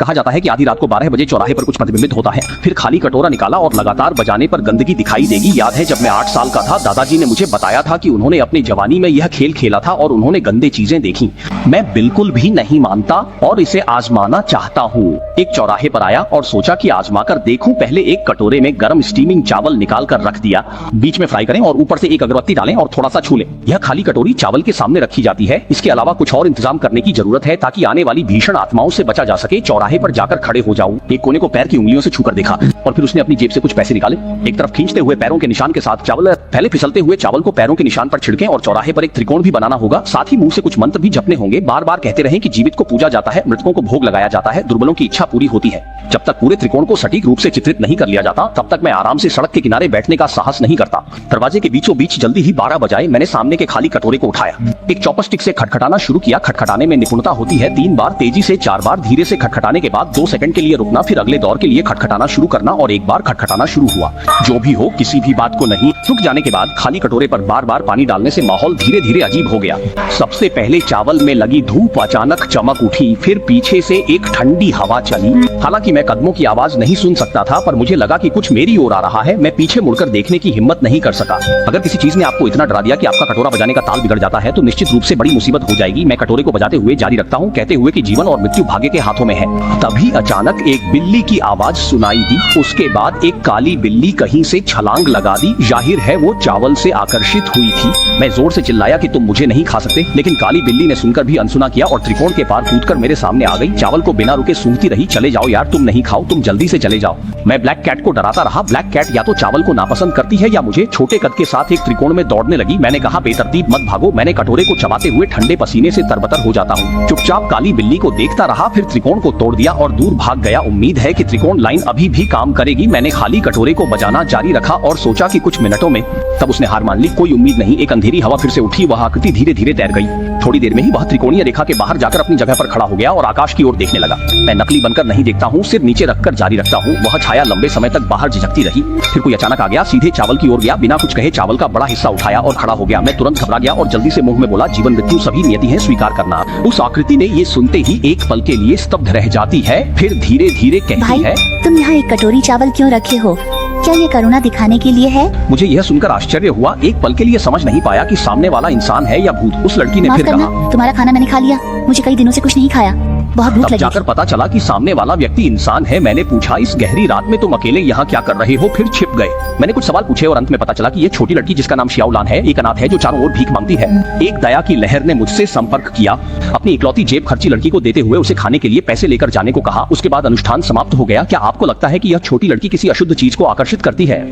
कहा जाता है कि आधी रात को 12 बजे चौराहे पर कुछ प्रतिबिंबित होता है। फिर खाली कटोरा निकाला और लगातार बजाने पर गंदगी दिखाई देगी। याद है जब मैं 8 साल का था, दादाजी ने मुझे बताया था कि उन्होंने अपनी जवानी में यह खेल खेला था और उन्होंने गंदे चीजें देखी। मैं बिल्कुल भी नहीं मानता और इसे आजमाना चाहता हूँ। एक चौराहे पर आया और सोचा कि आजमा कर देखूं। पहले एक कटोरे में गर्म स्टीमिंग चावल निकाल कर रख दिया। बीच में फ्राई करें और ऊपर से एक अगरबत्ती डालें और थोड़ा सा छू लें। यह खाली कटोरी चावल के सामने रखी जाती है। इसके अलावा कुछ और इंतजाम करने की जरूरत है ताकि आने वाली भीषण आत्माओं से बचा जा सके। चौराहे पर जाकर खड़े हो जाऊं। एक कोने को पैर की उंगलियों से छूकर देखा और फिर उसने अपनी जेब से कुछ पैसे निकाले। एक तरफ खींचते हुए पैरों के निशान के साथ चावल, पहले फिसलते हुए चावल को पैरों के निशान पर छिड़कें और चौराहे पर एक त्रिकोण भी बनाना होगा। साथ ही मुंह से कुछ मंत्र भी जपने होंगे। बार बार कहते रहें कि जीवित को पूजा जाता है, मृतकों को भोग लगाया जाता है, दुर्बलों की इच्छा पूरी होती है। जब तक पूरे त्रिकोण को सटीक रूप से चित्रित नहीं कर लिया जाता तब तक मैं आराम से सड़क के किनारे बैठने का साहस नहीं करता। दरवाजे के बीचों बीच जल्दी ही 12 बजाए। मैंने सामने के खाली कटोरे को उठाया, एक चॉपस्टिक से खटखटाना शुरू किया। खटखटाने में निपुणता होती है। 3 बार तेजी से, 4 बार धीरे से खटखटाने के बाद 2 सेकंड के लिए रुकना, फिर अगले दौर के लिए खटखटाना शुरू करना और एक बार खटखटाना शुरू हुआ। जो भी हो, किसी भी बात को नहीं। रुक जाने के बाद खाली कटोरे पर बार बार पानी डालने से माहौल धीरे धीरे अजीब हो गया। सबसे पहले चावल में लगी धूप अचानक चमक उठी, फिर पीछे से एक ठंडी हवा चली। हालांकि मैं कदमों की आवाज नहीं सुन सकता था, पर मुझे लगा कि कुछ मेरी ओर आ रहा है। मैं पीछे मुड़कर देखने की हिम्मत नहीं कर सका। अगर किसी चीज ने आपको इतना डरा दिया कि आपका कटोरा बजाने का ताल बिगड़ जाता है तो निश्चित रूप से बड़ी मुसीबत हो जाएगी। मैं कटोरे को बजाते हुए जारी रखता हूँ, कहते हुए कि जीवन और मृत्यु भाग्य के हाथों में है। तभी अचानक एक बिल्ली की आवाज सुनाई दी। उसके बाद एक काली बिल्ली कहीं से छलांग लगा दी। जाहिर है वो चावल से आकर्षित हुई थी। मैं जोर से चिल्लाया कि तुम मुझे नहीं खा सकते, लेकिन काली बिल्ली ने सुनकर भी अनसुना किया और त्रिकोण के पार कूदकर मेरे सामने आ गई। चावल को बिना रुके सूंघती रही। चले जाओ यार, तुम नहीं खाओ, तुम जल्दी से चले जाओ। मैं ब्लैक कैट को डराता रहा। ब्लैक कैट या तो चावल को नापसंद करती है या मुझे। छोटे कद के साथ एक त्रिकोण में दौड़ने लगी। मैंने कहा बेतरतीब मत भागो। मैंने कटोरे को चबाते हुए ठंडे पसीने से तरबतर हो जाता हूँ। चुपचाप काली बिल्ली को देखता रहा, फिर त्रिकोण को तोड़ दिया और दूर भाग गया। उम्मीद है कि त्रिकोण लाइन अभी भी काम करेगी। मैंने खाली कटोरे को बजाना जारी रखा और सोचा कि कुछ मिनटों में, तब उसने हार मान ली। कोई उम्मीद नहीं। एक अंधेरी हवा फिर से उठी। वह आकृति धीरे धीरे तैर गई। थोड़ी देर में ही वह त्रिकोणीय रेखा के बाहर जाकर अपनी जगह पर खड़ा हो गया और आकाश की ओर देखने लगा। मैं नकली बनकर नहीं देखता हूँ, सिर नीचे रखकर जारी रखता हूँ। वह छाया लंबे समय तक बाहर झिझकती रही। फिर कोई अचानक आ गया, सीधे चावल की ओर गया। बिना कुछ कहे चावल का बड़ा हिस्सा उठाया और खड़ा हो गया। मैं तुरंत घबरा गया और जल्दी से मुंह में बोला, जीवन मृत्यु सभी नियति है, स्वीकार करना। उस आकृति ने ये सुनते ही एक पल के लिए स्तब्ध रह जाती है, फिर धीरे धीरे कहती है, तुम यहाँ एक कटोरी चावल क्यों रखे हो? क्या ये करुणा दिखाने के लिए है? मुझे यह सुनकर आश्चर्य हुआ। एक पल के लिए समझ नहीं पाया कि सामने वाला इंसान है या भूत। उस लड़की ने फिर कहा, तुम्हारा खाना मैंने खा लिया, मुझे कई दिनों से कुछ नहीं खाया, बहुत भूख लगी। जाकर पता चला कि सामने वाला व्यक्ति इंसान है। मैंने पूछा, इस गहरी रात में तुम अकेले यहाँ क्या कर रहे हो? फिर छिप गए। मैंने कुछ सवाल पूछे और अंत में पता चला कि ये छोटी लड़की जिसका नाम शियाओलान है, एक अनाथ है जो चारों ओर भीख मांगती है। एक दया की लहर ने मुझसे संपर्क किया। अपनी इकलौती जेब खर्ची लड़की को देते हुए उसे खाने के लिए पैसे लेकर जाने को कहा। उसके बाद अनुष्ठान समाप्त हो गया। क्या आपको लगता है कि यह छोटी लड़की किसी अशुद्ध चीज को आकर्षित करती है?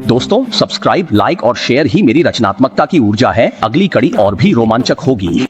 दोस्तों, सब्सक्राइब, लाइक और शेयर ही मेरी रचनात्मकता की ऊर्जा है। अगली कड़ी और भी रोमांचक होगी।